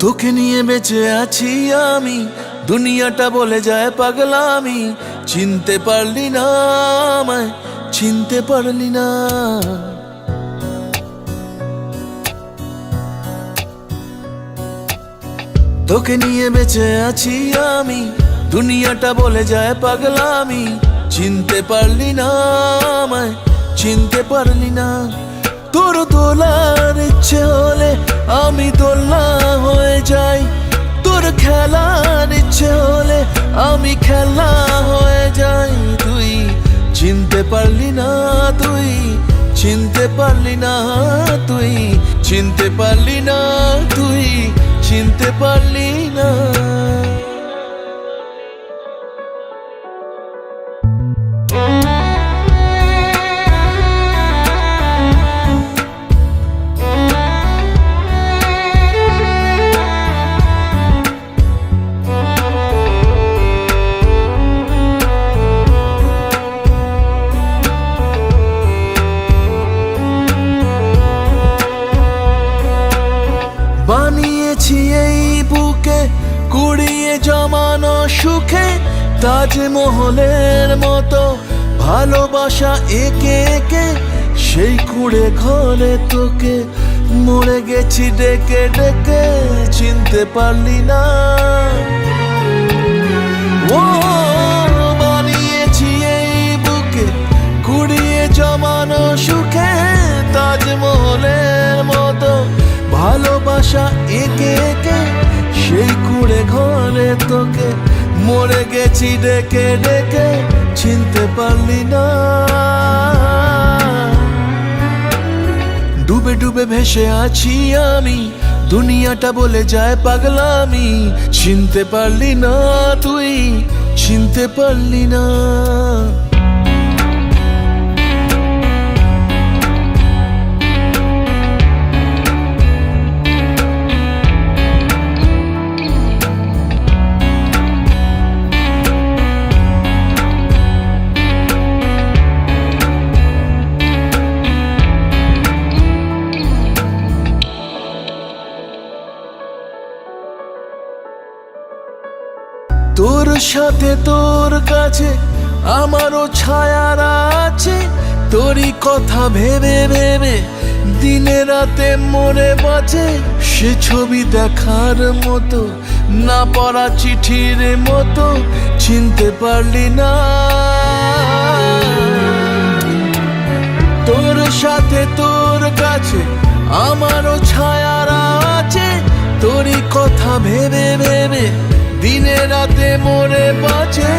তোকে নিয়ে বেঁচে আছি আমি, দুনিয়াটা বলে যায় পাগলামি। চিনতে পারলি না আমায়, চিনতে পারলি না। তোকে নিয়ে বেঁচে আছি আমি, দুনিয়াটা বলে যায় পাগলামি। চিনতে পারলি না আমায়, চিনতে পারলি না। তোর দোলার ইচ্ছে হলে আমি দোলনা হয়ে যাই, তোর খেলার ইচ্ছে হলে আমি খেলা হয়ে যাই। তুই চিনতে পারলি না, তুই চিনতে পারলি না, তুই চিনতে পারলি না, তুই চিনতে পারলি না। বানিয়েছি এই বুকে কুড়িয়ে জমানো সুখে, তাজমহলের মতো ভালোবাসা একে একে। সেই কুড়ে ঘরে তোকে মরে গেছি ডেকে ডেকে, চিনতে পারলি না। ও বানিয়েছি এই বুকে কুড়িয়ে জমানো সুখে, তাজমহলের মতো ভালোবাসা একে একে। সেই কুড়ে ঘরে তোকে মরে গেছি ডেকে ডেকে, চিনতে পারলি না। ডুবে ডুবে ভেসে আছি আমি, দুনিয়াটা বলে যায় পাগলামি। চিনতে পারলি না তুই, চিনতে পারলি না। তোর সাথে তোর কাছে আমারও ছায়ার আছে, তোরই কথা ভেবে ভেবে দিনে রাতে মরে বাঁচে। সে ছবি দেখার মতো, না পড়া চিঠির মতো, চিনতে পারলি না। তোর সাথে তোর কাছে আমারও ছায়ার আছে, তোরই কথা ভেবে ভেবে দিনে রাতে মরে বাঁচে।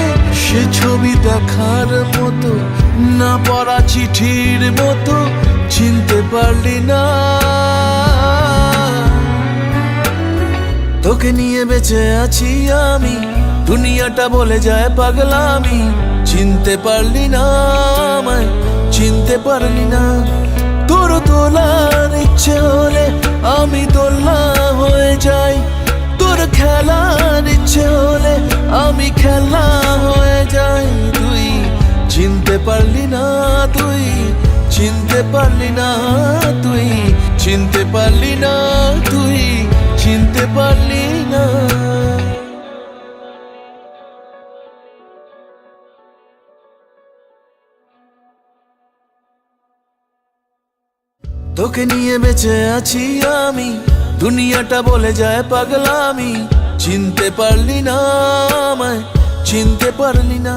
সে ছবি দেখার মতো, না পড়া চিঠির মতো, চিনতে পারলি না। তোকে নিয়ে বেঁচে আছি আমি, দুনিয়াটা বলে যায় পাগলামি। চিনতে পারলি না আমায়, চিনতে পারলি না। তোর দোলার ইচ্ছে হলে আমি দোলনা হয়ে যাই, তোর খেলার ইচ্ছে হলে আমি খেলা হয়ে যাই। তুই চিনতে পারলি না, তুই চিনতে পারলি না, তুই চিনতে পারলি না, তুই চিনতে পারলি না। তোকে নিয়ে বেঁচে আছি আমি, দুনিয়াটা বলে যায় পাগলামি। চিনতে পারলি না আমায়, চিনতে পারলি না।